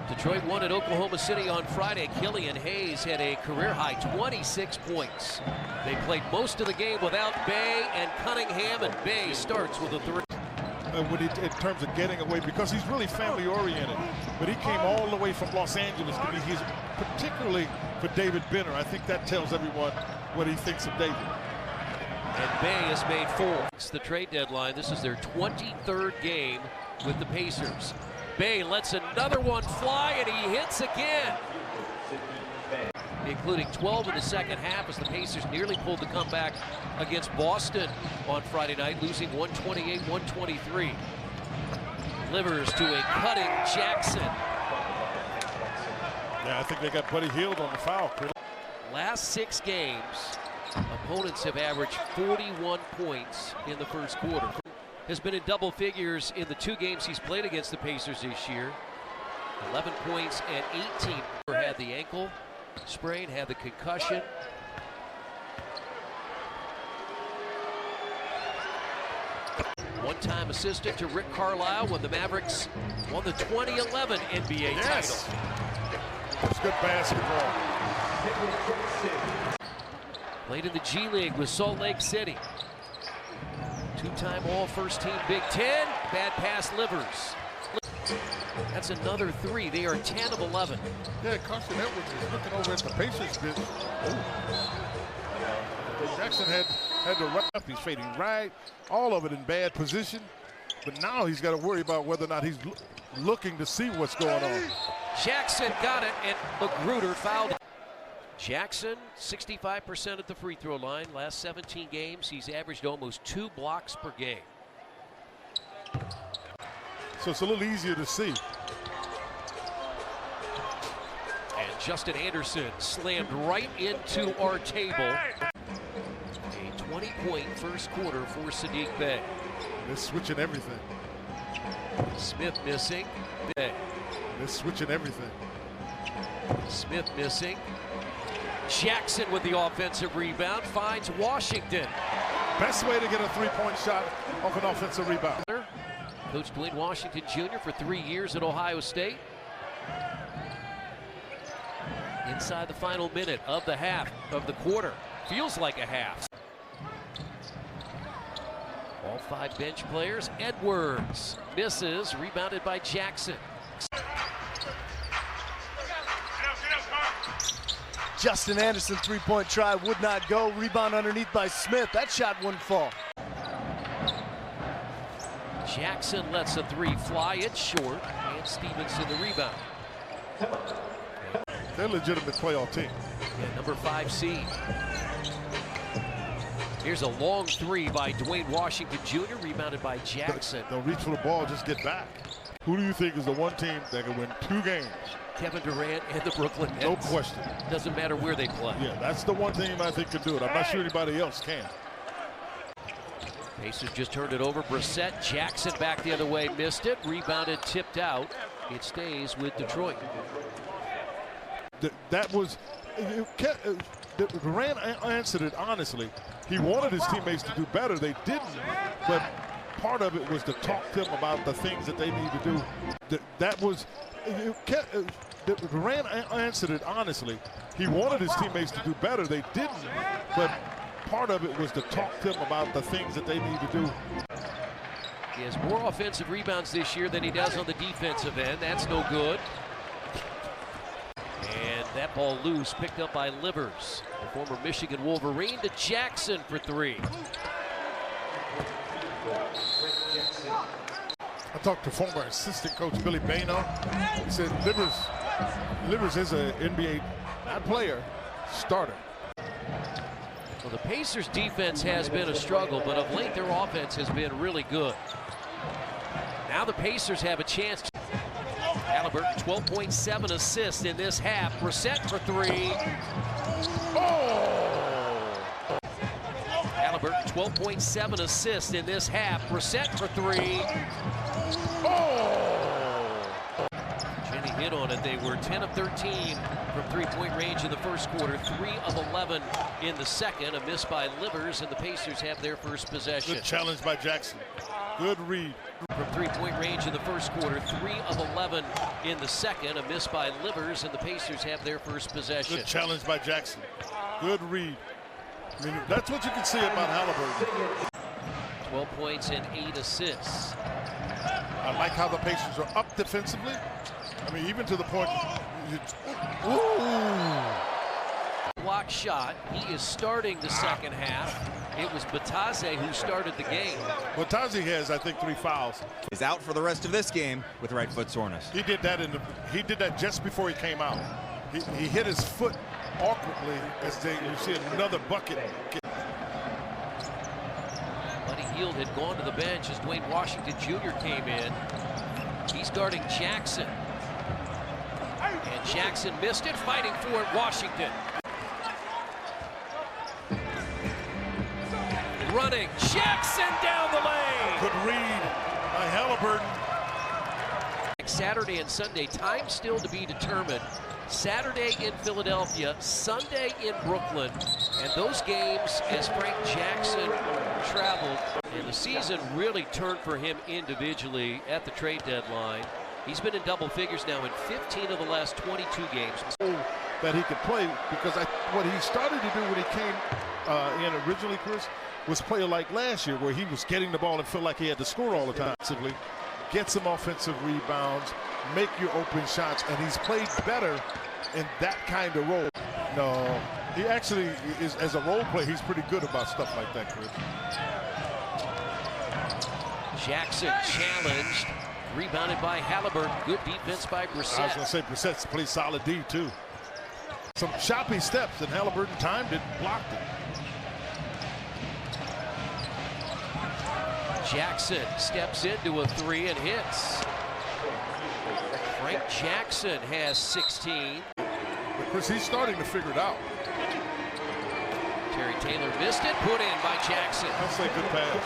Detroit won at Oklahoma City on Friday. Killian Hayes had a career-high 26 points. They played most of the game without Bay and Cunningham, and Bay starts with a 3. In terms of getting away, because he's really family-oriented. But he came all the way from Los Angeles to be his, particularly for David Benner. I think that tells everyone what he thinks of David. And Bay has made 4. It's the trade deadline. This is their 23rd game with the Pacers. Bay lets another one fly, and he hits again. Including 12 in the second half as the Pacers nearly pulled the comeback against Boston on Friday night, losing 128-123. Livers to a cutting Jackson. Yeah, I think they got Buddy Hield on the foul. Last 6 games, opponents have averaged 41 points in the first quarter. Has been in double figures in the 2 games he's played against the Pacers this year. 11 points and 18. Had the ankle sprain, had the concussion. One-time assistant to Rick Carlisle when the Mavericks won the 2011 NBA title. That's good basketball. Played in the G League with Salt Lake City. 2-time All-First Team Big Ten. Bad pass, Livers. That's another 3. They are 10 of 11. Yeah, Carson Edwards is looking over at the Pacers bench. Jackson had to run up. He's fading right. All of it in bad position. But now he's got to worry about whether or not he's looking to see what's going on. Jackson got it, and Magruder fouled. Jackson, 65% at the free throw line. Last 17 games, he's averaged almost 2 blocks per game. So it's a little easier to see. And Justin Anderson slammed right into our table. A 20-point first quarter for Saddiq Bey. They're switching everything. Smith missing. Bey. They're switching everything. Smith missing. Jackson with the offensive rebound finds Washington. Best way to get a 3-point shot off an offensive rebound. Coach Dwayne Washington Jr. for 3 years at Ohio State. Inside the final minute of the half of the quarter. Feels like a half. All 5 bench players. Edwards misses, rebounded by Jackson. Justin Anderson 3-point try would not go. Rebound underneath by Smith. That shot wouldn't fall. Jackson lets a 3 fly. It's short. And Stevenson the rebound. They're a legitimate playoff team. Yeah, number 5 seed. Here's a long 3 by Dwayne Washington Jr. Rebounded by Jackson. They'll reach for the ball, just get back. Who do you think is the one team that can win 2 games? Kevin Durant and the Brooklyn Nets. No question. Doesn't matter where they play. Yeah, that's the one team I think can do it. I'm not sure anybody else can. Pacers just turned it over. Brissett, Jackson back the other way, missed it. Rebounded, tipped out. It stays with Detroit. That was, Durant answered it honestly. He wanted his teammates to do better. They didn't, but part of it was to talk to them about the things that they need to do. That was, Durant answered it honestly. He wanted his teammates to do better. They didn't, but part of it was to talk to them about the things that they need to do. He has more offensive rebounds this year than he does on the defensive end. That's no good. And that ball loose, picked up by Livers. The former Michigan Wolverine to Jackson for 3. I talked to former assistant coach Billy Bano. He said Livers is an NBA, not player, starter. Well, the Pacers' defense has been a struggle, but of late their offense has been really good. Now the Pacers have a chance to. Halliburton, 12.7 assists in this half. Brissett for 3. Oh! Halliburton, 12.7 assists in this half. Brissett for 3. Oh! Jenny hit on it. They were 10 of 13 from 3-point range in the first quarter. 3 of 11 in the second. A miss by Livers, and the Pacers have their first possession. Good challenge by Jackson. Good read. From three-point range in the first quarter, 3 of 11 in the second. A miss by Livers, and the Pacers have their first possession. Good challenge by Jackson. Good read. I mean, that's what you can say about Halliburton. 12 points and 8 assists. I like how the Pacers are up defensively. I mean, even to the point. Block shot. He is starting the second half. It was Batase who started the game. Batase has, I think, 3 fouls. Is out for the rest of this game with right foot soreness. He did that just before he came out. He hit his foot awkwardly as you see another bucket. Buddy Hield had gone to the bench as Dwayne Washington Jr. came in. He's guarding Jackson. And Jackson missed it, fighting for it, Washington. Running, Jackson down the lane. Good read by Halliburton. Saturday and Sunday, time still to be determined. Saturday in Philadelphia, Sunday in Brooklyn, and those games as Frank Jackson traveled. And the season really turned for him individually at the trade deadline. He's been in double figures now in 15 of the last 22 games. That he could play, because what he started to do when he came in originally, Chris, was play like last year, where he was getting the ball and felt like he had to score all the time. Get some offensive rebounds, make your open shots, and he's played better in that kind of role. No, he actually is, as a role player, he's pretty good about stuff like that, Chris. Jackson challenged, rebounded by Halliburton. Good defense by Brissett. I was going to say Brissett's plays solid D too. Some choppy steps, and Halliburton timed it, blocked it. Jackson steps into a 3 and hits. Frank Jackson has 16. But Chris, he's starting to figure it out. Terry Taylor missed it, put in by Jackson. I'll say good pass.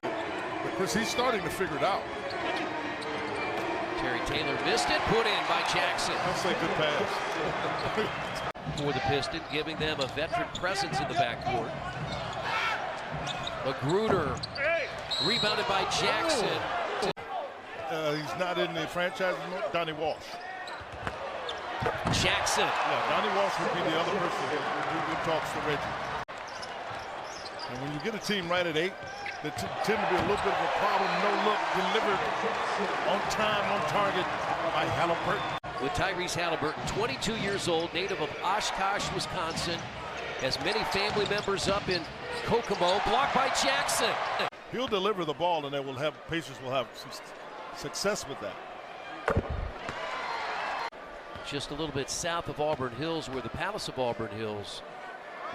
But Chris, he's starting to figure it out. Terry Taylor missed it, put in by Jackson. I'll say good pass. For the Pistons, giving them a veteran presence in the backcourt. Magruder, rebounded by Jackson. He's not in the franchise anymore. Donnie Walsh. Jackson. Yeah, Donnie Walsh would be the other person who talks to Reggie. And when you get a team right at 8, they tend to be a little bit of a problem. No look, delivered on time, on target by Halliburton. With Tyrese Halliburton, 22 years old, native of Oshkosh, Wisconsin. Has many family members up in Kokomo. Blocked by Jackson. He'll deliver the ball, and Pacers will have some success with that. Just a little bit south of Auburn Hills, where the Palace of Auburn Hills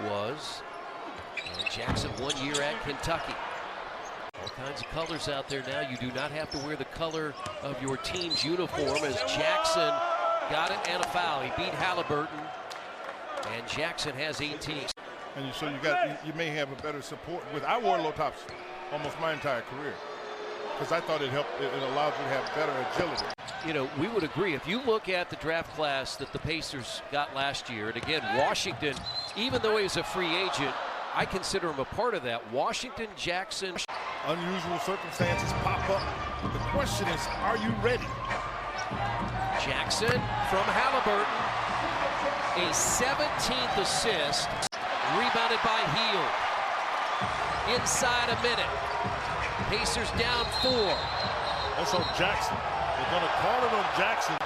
was. And Jackson 1 year at Kentucky. All kinds of colors out there now. You do not have to wear the color of your team's uniform, as Jackson got it and a foul. He beat Halliburton, and Jackson has 18. And so you may have a better support with. I wore low tops almost my entire career because I thought it helped. It allowed you to have better agility. You know, we would agree. If you look at the draft class that the Pacers got last year, and again, Washington, even though he was a free agent, I consider him a part of that. Washington, Jackson. Unusual circumstances pop up. The question is, are you ready? Jackson from Halliburton. A 17th assist. Rebounded by Hield. Inside a minute. Pacers down 4. That's on Jackson. They're going to call it on Jackson.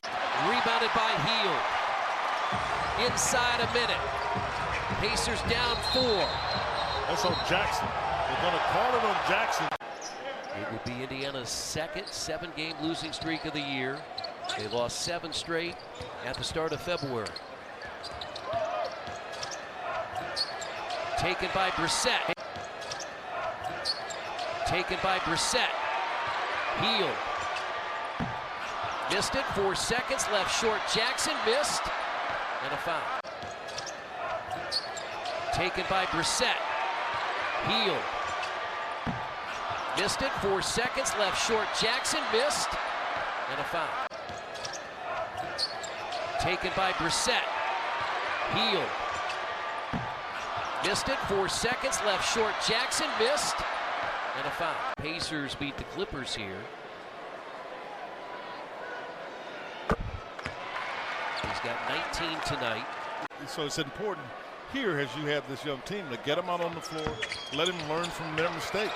Rebounded by Hield. Inside a minute. Pacers down 4. That's on Jackson. They're going to call it on Jackson. It would be Indiana's second 7-game losing streak of the year. They lost 7 straight at the start of February. Taken by Brissett. Taken by Brissett. Hield. Missed it. 4 seconds left short. Jackson missed. And a foul. Taken by Brissett. Hield. Missed it. 4 seconds left short. Jackson missed. And a foul. Taken by Brissett. Hield. Missed it. 4 seconds left short. Jackson missed. And a foul. Pacers beat the Clippers here. He's got 19 tonight. So it's important here as you have this young team to get them out on the floor, let him learn from their mistakes.